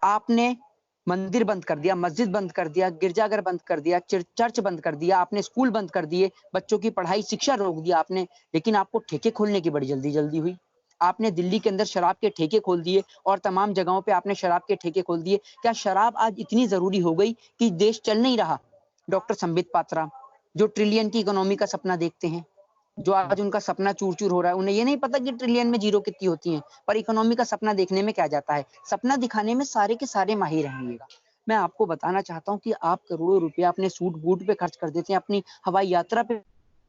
आपने मंदिर बंद कर दिया, मस्जिद बंद कर दिया, गिरजाघर बंद कर दिया, चर्च बंद कर दिया, आपने स्कूल बंद कर दिए, बच्चों की पढ़ाई शिक्षा रोक दिया आपने। लेकिन आपको ठेके खोलने की बड़ी जल्दी हुई। आपने दिल्ली के अंदर शराब के ठेके खोल दिए और तमाम जगहों पे आपने शराब के ठेके खोल दिए। क्या शराब आज इतनी जरूरी हो गई कि देश चल नहीं रहा? डॉक्टर संबित पात्रा, जो ट्रिलियन की इकोनॉमी का सपना देखते हैं, जो आज उनका सपना चूर-चूर हो रहा है, उन्हें ये नहीं पता कि ट्रिलियन में जीरो कितनी होती हैं, पर इकोनॉमी का सपना देखने में क्या जाता है। सपना दिखाने में सारे के सारे माहिर रहेंगे। मैं आपको बताना चाहता हूँ कि आप करोड़ों रुपया अपने सूट-बूट पे खर्च कर देते हैं, अपनी हवाई यात्रा पे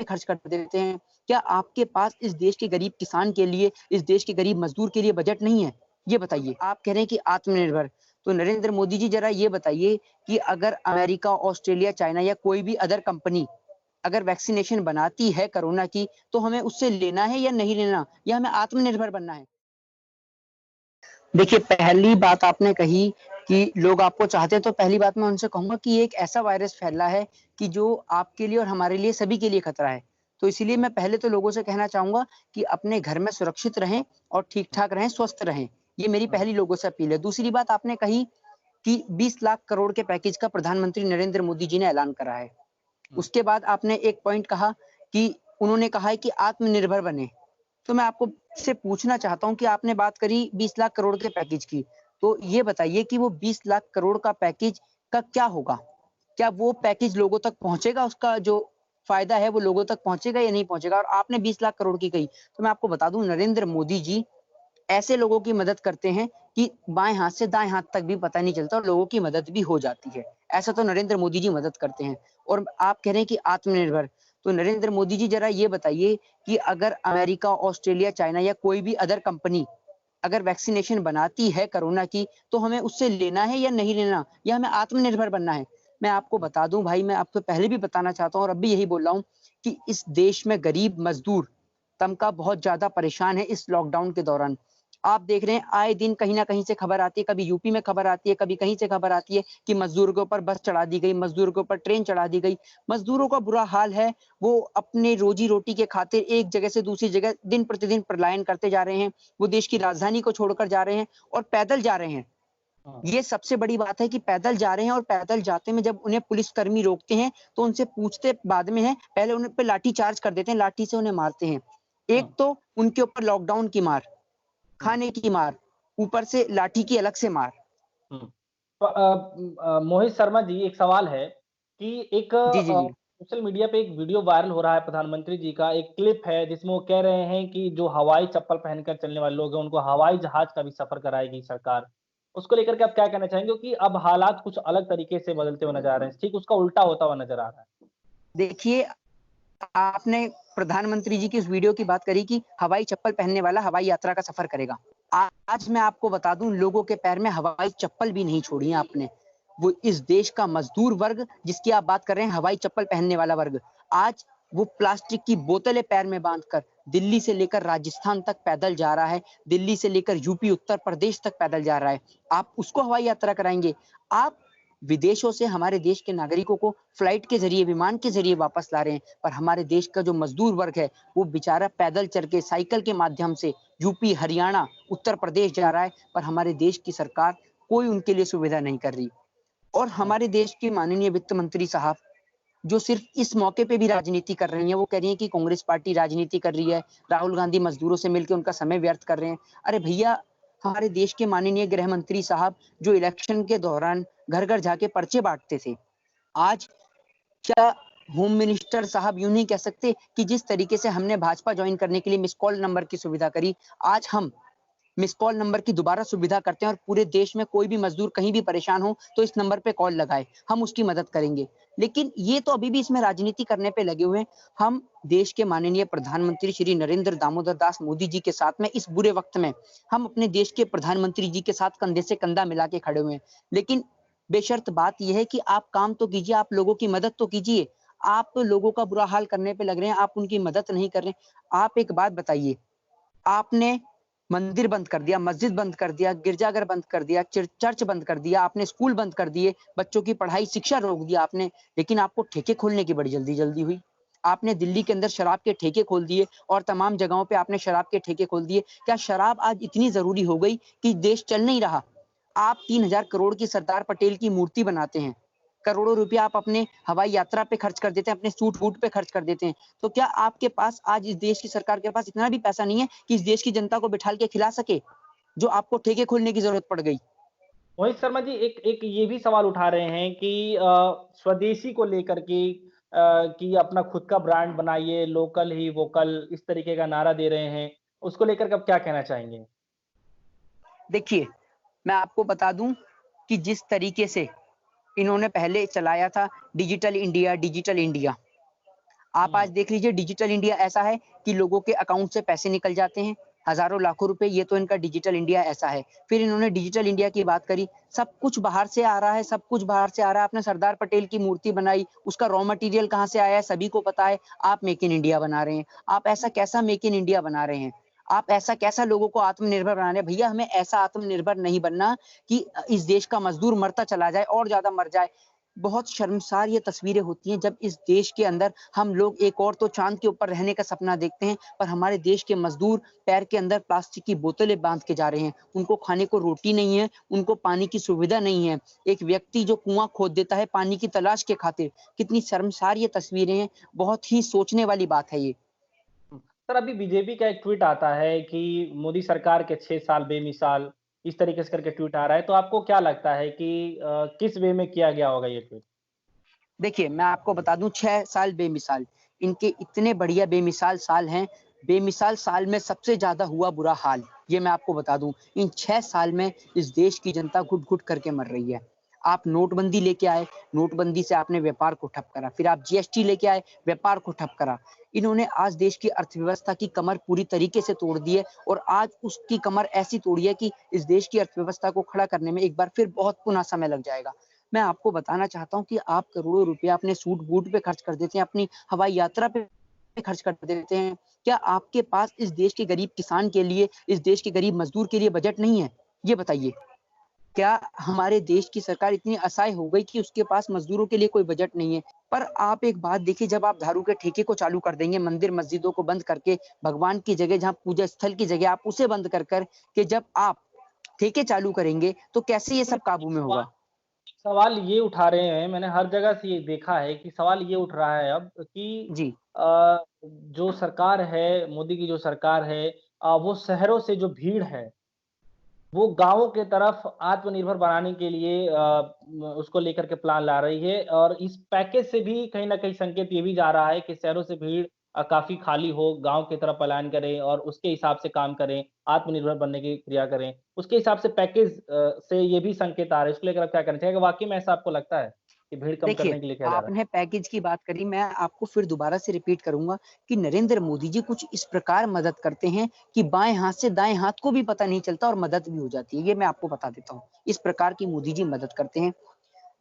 खर्च कर देते हैं। क्या आपके पास इस देश के गरीब किसान के लिए, इस देश के गरीब मजदूर के लिए बजट नहीं है? ये बताइए। आप कह रहे हैं कि आत्मनिर्भर, तो नरेंद्र मोदी जी ज़रा ये बताइए कि अगर अमेरिका, ऑस्ट्रेलिया, चाइना या कोई भी अदर कंपनी अगर वैक्सीनेशन बनाती है कोरोना की, तो हमें उससे लेना है या नहीं लेना, या हमें आत्मनिर्भर बनना है? देखिए, पहली बात आपने कही कि लोग आपको चाहते हैं, तो पहली बात मैं उनसे कहूँगा कि ये एक ऐसा वायरस फैला है कि जो आपके लिए और हमारे लिए, सभी के लिए खतरा है। तो इसीलिए मैं पहले तो लोगों से कहना चाहूँगा कि अपने घर में सुरक्षित रहें और ठीक-ठाक रहें, स्वस्थ रहें। ये मेरी पहली लोगों से अपील है। दूसरी बात आपने कही कि 20 लाख करोड़ के पैकेज का प्रधानमंत्री नरेंद्र मोदी जी ने ऐलान करा है। उसके बाद आपने एक पॉइंट कहा कि उन्होंने कहा है कि आत्मनिर्भर बने। तो मैं आपको से पूछना चाहता हूँ कि आपने बात करी 20 लाख करोड़ के पैकेज की, तो ये बताइए कि वो 20 लाख करोड़ का पैकेज का क्या होगा? क्या वो पैकेज लोगों तक पहुँचेगा? उसका जो फ़ायदा है वो लोगों तक पहुँचेगा या नहीं पहुँचेगा? और आपने 20 लाख करोड़ की कही, तो मैं आपको बता दूँ, नरेंद्र मोदी जी ऐसे लोगों की मदद करते हैं कि बाएँ हाथ से दाएँ हाथ तक भी पता नहीं चलता और लोगों की मदद भी हो जाती है। ऐसा तो नरेंद्र मोदी जी मदद करते हैं। और आप कह रहे हैं कि आत्मनिर्भर, तो नरेंद्र मोदी जी ज़रा ये बताइए कि अगर अमेरिका, ऑस्ट्रेलिया, चाइना या कोई भी अदर कंपनी अगर वैक्सीनेशन बनाती है कोरोना की, तो हमें उससे लेना है या नहीं लेना, या हमें आत्मनिर्भर बनना है? मैं आपको बता दूँ भाई, मैं आपको पहले भी बताना चाहता हूँ और अब भी यही बोल रहा हूँ कि इस देश में गरीब मज़दूर तबका बहुत ज़्यादा परेशान है इस लॉकडाउन के दौरान। आप देख रहे हैं, आए दिन कहीं न कहीं से खबर आती है, कभी यूपी में खबर आती है, कभी कहीं से खबर आती है कि मज़दूरों के ऊपर बस चढ़ा दी गई, मज़दूरों के ऊपर ट्रेन चढ़ा दी गई। मज़दूरों का बुरा हाल है, वो अपने रोज़ी-रोटी के खातिर एक जगह से दूसरी जगह दिन-प्रतिदिन पलायन करते जा रहे हैं। वो देश की राजधानी को छोड़कर जा रहे हैं और पैदल जा रहे हैं। ये सबसे बड़ी बात है कि पैदल जा रहे हैं और पैदल जाते में जब उन्हें पुलिसकर्मी रोकते हैं, तो उनसे पूछते बाद में हैं, पहले उन पे लाठी चार्ज कर देते हैं, लाठी से उन्हें मारते हैं। एक तो उनके ऊपर लॉकडाउन की मार, खाने की मार, ऊपर से लाठी की अलग से मार। हुँ। तो मोहित शर्मा जी, एक सवाल है कि एक जी, जी, जी। सोशल मीडिया पे एक वीडियो वायरल हो रहा है प्रधानमंत्री जी का, एक क्लिप है जिसमें वो कह रहे हैं कि जो हवाई चप्पल पहनकर चलने वाले लोग हैं, उनको हवाई जहाज का भी सफ़र कराएगी सरकार। उसको लेकर के आप क्या कहना चाहेंगे? क्योंकि अब हालात कुछ अलग तरीके से बदलते हुए नज़र आ रहे हैं, ठीक उसका उल्टा होता हुआ नज़र आ रहा है। देखिए, आपने प्रधानमंत्री जी की उस वीडियो की बात करी कि हवाई चप्पल पहनने वाला हवाई यात्रा का सफ़र करेगा। आज मैं आपको बता दूँ, लोगों के पैर में हवाई चप्पल भी नहीं छोड़ी है आपने। वो इस देश का मज़दूर वर्ग जिसकी आप बात कर रहे हैं, हवाई चप्पल पहनने वाला वर्ग, आज वो प्लास्टिक की बोतलें पैर में बाँधकर दिल्ली से लेकर राजस्थान तक पैदल जा रहा है, दिल्ली से लेकर यूपी, उत्तर प्रदेश तक पैदल जा रहा है। आप उसको हवाई यात्रा कराएँगे? आप विदेशों से हमारे देश के नागरिकों को फ्लाइट के ज़रिए, विमान के ज़रिए वापस ला रहे हैं, पर हमारे देश का जो मज़दूर वर्ग है, वो बेचारा पैदल चल के, साइकिल के माध्यम से यूपी, हरियाणा, उत्तर प्रदेश जा रहा है, पर हमारे देश की सरकार कोई उनके लिए सुविधा नहीं कर रही। और हमारे देश के माननीय वित्त मंत्री साहब, जो सिर्फ़ इस मौके पे भी राजनीति कर रही हैं, वो कह रही हैं कि कांग्रेस पार्टी राजनीति कर रही है, राहुल गांधी मज़दूरों से मिलके उनका समय व्यर्थ कर रहे हैं। अरे भैया, हमारे देश के माननीय गृह मंत्री साहब, जो इलेक्शन के दौरान घर-घर जाके पर्चे बाँटते थे, आज क्या होम मिनिस्टर साहब यूँ नहीं कह सकते कि जिस तरीके से हमने भाजपा जॉइन करने के लिए मिस्ड कॉल नंबर की सुविधा करी, आज हम मिस्ड कॉल नंबर की दोबारा सुविधा करते हैं और पूरे देश में कोई भी मज़दूर कहीं भी परेशान हो, तो इस नंबर पे कॉल लगाए, हम उसकी मदद करेंगे। लेकिन ये तो अभी भी इसमें राजनीति करने पे लगे हुए हैं। हम देश के माननीय प्रधानमंत्री श्री नरेंद्र दामोदर दास मोदी जी के साथ में इस बुरे वक़्त में, हम अपने देश के प्रधानमंत्री जी के साथ कंधे से कंधा मिला के खड़े हुए हैं। लेकिन बेशर्त बात ये है कि आप काम तो कीजिए, आप लोगों की मदद तो कीजिए। आप लोगों का बुरा हाल करने पे लग रहे हैं, आप उनकी मदद नहीं कर रहे हैं। आप एक बात बताइए, आपने मंदिर बंद कर दिया, मस्जिद बंद कर दिया, गिरजाघर बंद कर दिया, चर्च बंद कर दिया, आपने स्कूल बंद कर दिए, बच्चों की पढ़ाई शिक्षा रोक दिया आपने, लेकिन आपको ठेके खोलने की बड़ी जल्दी हुई। आपने दिल्ली के अंदर शराब के ठेके खोल दिए और तमाम जगहों पे आपने शराब के ठेके खोल दिए। क्या शराब आज इतनी ज़रूरी हो गई कि देश चल नहीं रहा? आप 3,000 करोड़ की सरदार पटेल की मूर्ति बनाते हैं, करोड़ों रुपया आप अपने हवाई यात्रा पे खर्च कर देते हैं, अपने सूट बूट पे खर्च कर देते हैं। तो क्या आपके पास आज इस देश की सरकार के पास इतना भी पैसा नहीं है कि इस देश की जनता को बिठाल के खिला सके, जो आपको ठेके खोलने की जरूरत पड़ गई? वहीं शर्मा जी एक एक ये भी सवाल उठा रहे हैं कि स्वदेशी को लेकर के कि अपना खुद का ब्रांड बनाइए, लोकल ही वोकल इस तरीके का नारा दे रहे हैं। उसको लेकर के आप क्या कहना चाहेंगे? देखिए, मैं आपको बता दूं कि जिस तरीके से इन्होंने पहले चलाया था डिजिटल इंडिया, डिजिटल इंडिया, आप आज हुँ, देख लीजिए डिजिटल इंडिया ऐसा है कि लोगों के अकाउंट से पैसे निकल जाते हैं, हज़ारों लाखों रुपए, ये तो इनका डिजिटल इंडिया ऐसा है। फिर इन्होंने डिजिटल इंडिया की बात करी, सब कुछ बाहर से आ रहा है, सब कुछ बाहर से आ रहा है। आपने सरदार पटेल की मूर्ति बनाई, उसका रॉ मटेरियल कहाँ से आया है सभी को पता है, आप मेक इन इंडिया बना रहे हैं। आप ऐसा कैसा मेक इन इंडिया बना रहे हैं? आप ऐसा कैसा लोगों को आत्मनिर्भर बना रहे हैं? भैया हमें ऐसा आत्मनिर्भर नहीं बनना कि इस देश का मज़दूर मरता चला जाए और ज़्यादा मर जाए। बहुत शर्मसार ये तस्वीरें होती हैं जब इस देश के अंदर हम लोग एक और तो चाँद के ऊपर रहने का सपना देखते हैं, पर हमारे देश के मज़दूर पैर के अंदर प्लास्टिक की बोतलें बाँध के जा रहे हैं। उनको खाने को रोटी नहीं है, उनको पानी की सुविधा नहीं है। एक व्यक्ति जो कुआँ खोद देता है पानी की तलाश के खातिर, कितनी शर्मसार ये तस्वीरें हैं, बहुत ही सोचने वाली बात है ये। हुँ। सर अभी बीजेपी का एक ट्वीट आता है कि मोदी सरकार के 6 साल बेमिसाल, इस तरीके से करके ट्वीट आ रहा है। तो आपको क्या लगता है कि किस वे में किया गया होगा ये ट्वीट? देखिए, मैं आपको बता दूँ 6 साल बेमिसाल, इनके इतने बढ़िया बेमिसाल साल हैं, बेमिसाल साल में सबसे ज़्यादा हुआ बुरा हाल, ये मैं आपको बता दूँ। इन 6 साल में इस देश की जनता घुट-घुट करके मर रही है। आप नोटबंदी लेके आए, नोटबंदी से आपने व्यापार को ठप करा, फिर आप जीएसटी लेके आए, व्यापार को ठप करा। इन्होंने आज देश की अर्थव्यवस्था की कमर पूरी तरीके से तोड़ दी है और आज उसकी कमर ऐसी तोड़ी है कि इस देश की अर्थव्यवस्था को खड़ा करने में एक बार फिर बहुत पुनः समय लग जाएगा। मैं आपको बताना चाहता हूँ कि आप करोड़ों रुपया अपने सूट-बूट पे खर्च कर देते हैं, अपनी हवाई यात्रा पे खर्च कर देते हैं। क्या आपके पास इस देश के गरीब किसान के लिए, इस देश के गरीब मज़दूर के लिए बजट नहीं है? ये बताइए। क्या हमारे देश की सरकार इतनी असहाय हो गई कि उसके पास मज़दूरों के लिए कोई बजट नहीं है? पर आप एक बात देखिए, जब आप दारू के ठेके को चालू कर देंगे, मंदिर मस्जिदों को बंद करके, भगवान की जगह जहाँ पूजा स्थल की जगह आप उसे बंद कर के जब आप ठेके चालू करेंगे, तो कैसे ये सब काबू में सवाल होगा? सवाल ये उठा रहे हैं, मैंने हर जगह से ये देखा है कि सवाल ये उठ रहा है अब कि जी। जो सरकार है, मोदी की जो सरकार है वो शहरों से जो भीड़ है वो गाँवों के तरफ आत्मनिर्भर बनाने के लिए उसको लेकर के प्लान ला रही है और इस पैकेज से भी कहीं न कहीं संकेत ये भी जा रहा है कि शहरों से भीड़ काफ़ी खाली हो, गाँव की तरफ पलायन करें और उसके हिसाब से काम करें, आत्मनिर्भर बनने की क्रिया करें। उसके हिसाब से पैकेज से ये भी संकेत आ रहे हैं, इसको लेकर आप क्या कहना चाहिए? वाक़ई में ऐसा आपको लगता है कि भीड़ कम देखिए, करने के लिए किया जा रहा है? आपने पैकेज की बात करी, मैं आपको फिर दोबारा से रिपीट करूँगा कि नरेंद्र मोदी जी कुछ इस प्रकार मदद करते हैं कि बाएँ हाथ से दाएँ हाथ को भी पता नहीं चलता और मदद भी हो जाती है। ये मैं आपको बता देता हूँ। इस प्रकार की मोदी जी मदद करते हैं।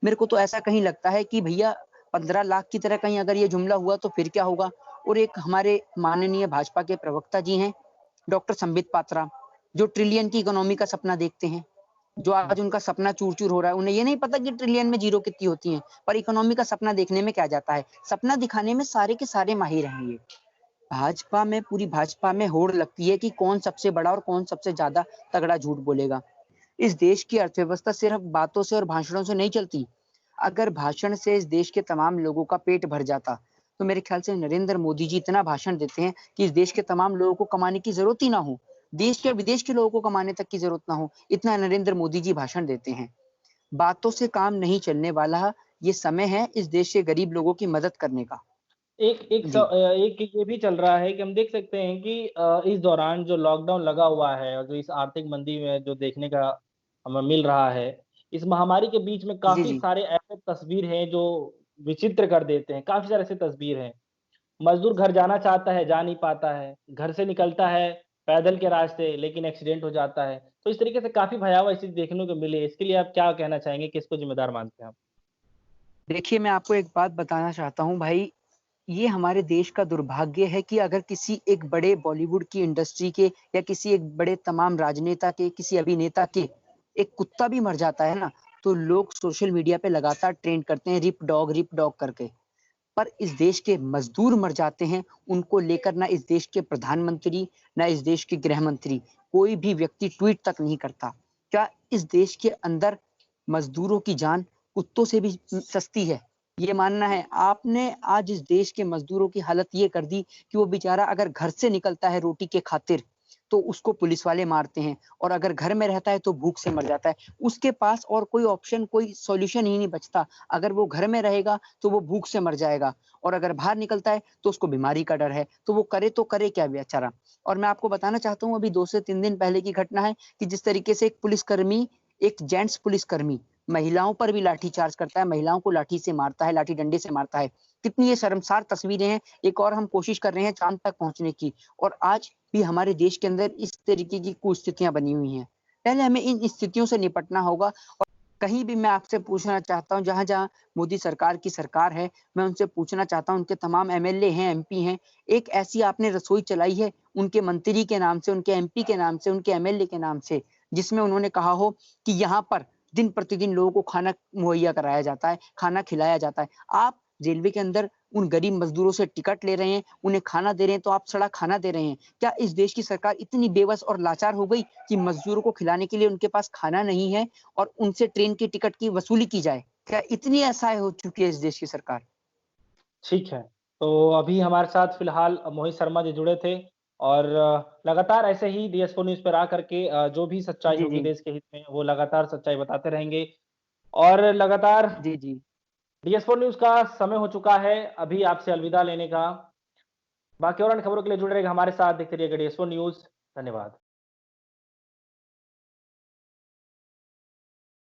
मेरे को तो ऐसा कहीं लगता है कि भैया 15 लाख की तरह कहीं अगर ये जुमला हुआ तो फिर क्या होगा? और एक हमारे माननीय भाजपा के प्रवक्ता जी हैं, डॉक्टर संबित पात्रा, जो ट्रिलियन की इकोनॉमी का सपना देखते हैं। जो हुँ। आज उनका सपना चूर-चूर हो रहा है, उन्हें ये नहीं पता कि ट्रिलियन में ज़ीरो कितनी होती हैं, पर इकोनॉमी का सपना देखने में क्या जाता है। सपना दिखाने में सारे के सारे माहिर हैं ये। भाजपा में पूरी भाजपा में होड़ लगती है कि कौन सबसे बड़ा और कौन सबसे ज़्यादा तगड़ा झूठ बोलेगा। इस देश की अर्थव्यवस्था सिर्फ बातों से और भाषणों से नहीं चलती। अगर भाषण से इस देश के तमाम लोगों का पेट भर जाता, तो मेरे ख्याल से नरेंद्र मोदी जी इतना भाषण देते हैं कि इस देश के तमाम लोगों को कमाने की ज़रूरत ही ना हो। देश के और विदेश के लोगों को कमाने तक की ज़रूरत ना हो, इतना नरेंद्र मोदी जी भाषण देते हैं। बातों से काम नहीं चलने वाला, ये समय है इस देश के गरीब लोगों की मदद करने का। जी, एक ये भी चल रहा है कि हम देख सकते हैं कि इस दौरान जो लॉकडाउन लगा हुआ है और जो इस आर्थिक मंदी में जो देखने का हमें मिल रहा है, इस महामारी के बीच में जी, काफ़ी जी। सारे ऐसे तस्वीर हैं जो विचित्र कर देते हैं, काफ़ी सारे ऐसे तस्वीर हैं। मज़दूर घर जाना चाहता है, जा नहीं पाता है, घर से निकलता है पैदल के रास्ते लेकिन एक्सीडेंट हो जाता है। तो इस तरीके से काफ़ी भयावह स्थिति देखने को मिली है, इसके लिए आप क्या कहना चाहेंगे, किसको ज़िम्मेदार मानते हैं आप? देखिए, मैं आपको एक बात बताना चाहता हूँ भाई, ये हमारे देश का दुर्भाग्य है कि अगर किसी एक बड़े बॉलीवुड की इंडस्ट्री के या किसी एक बड़े तमाम राजनेता के, किसी अभिनेता के एक कुत्ता भी मर जाता है ना, तो लोग सोशल मीडिया पे लगातार ट्रेंड करते हैं रिप डॉग करके। पर इस देश के मज़दूर मर जाते हैं, उनको लेकर ना इस देश के प्रधानमंत्री, ना इस देश के गृह मंत्री, कोई भी व्यक्ति ट्वीट तक नहीं करता। क्या इस देश के अंदर मजदूरों की जान कुत्तों से भी सस्ती है? ये मानना है आपने। आज इस देश के मजदूरों की हालत ये कर दी कि वो बेचारा अगर घर से निकलता है रोटी के खातिर तो उसको पुलिस वाले मारते हैं, और अगर घर में रहता है तो भूख से मर जाता है। उसके पास और कोई ऑप्शन, कोई सॉल्यूशन ही नहीं बचता। अगर वो घर में रहेगा तो वो भूख से मर जाएगा, और अगर बाहर निकलता है तो उसको बीमारी का डर है। तो वो करे तो करे क्या बेचारा? और मैं आपको बताना चाहता हूँ, अभी 2 से 3 दिन पहले की घटना है कि जिस तरीके से एक पुलिसकर्मी, एक जेंट्स पुलिसकर्मी महिलाओं पर भी लाठीचार्ज करता है, महिलाओं को लाठी से मारता है, लाठी डंडे से मारता है। कितनी ये शर्मसार तस्वीरें हैं। एक और हम कोशिश कर रहे हैं चाँद तक पहुँचने की, और आज भी हमारे देश के अंदर इस तरीके की कुस्थितियाँ बनी हुई हैं। पहले हमें इन स्थितियों से निपटना होगा। और कहीं भी मैं आपसे पूछना चाहता हूँ, जहाँ-जहाँ मोदी सरकार की सरकार है, मैं उनसे पूछना चाहता हूँ, उनके तमाम एमएलए हैं, एमपी हैं, एक ऐसी आपने रसोई चलाई है उनके मंत्री के नाम से, उनके एमपी के नाम से, उनके एमएलए के नाम से, जिसमें उन्होंने कहा हो कि यहाँ पर दिन प्रतिदिन लोगों को खाना मुहैया कराया जाता है, खाना खिलाया जाता है। आप रेलवे के अंदर उन गरीब मजदूरों से टिकट ले रहे हैं, उन्हें खाना दे रहे हैं, तो आप सड़ा खाना दे रहे हैं। क्या इस देश की सरकार इतनी बेबस और लाचार हो गई कि मजदूरों को खिलाने के लिए उनके पास खाना नहीं है और उनसे ट्रेन की टिकट की वसूली की जाए? क्या इतनी असहाय हो चुकी है इस देश की सरकार? ठीक है। तो अभी हमारे साथ फिलहाल मोहित शर्मा जी जुड़े थे और लगातार ऐसे ही डीएस4 न्यूज़ पे रहा करके जो भी सच्चाई जी, होगी जी। देश के हित में, वो लगातार सच्चाई बताते रहेंगे और लगातार जी, जी। डीएस4 न्यूज़ का समय हो चुका है अभी आपसे अलविदा लेने का। बाकी और अन्य खबरों के लिए जुड़े रहिएगा हमारे साथ, देखते रहिएगा डीएस4 न्यूज़। धन्यवाद।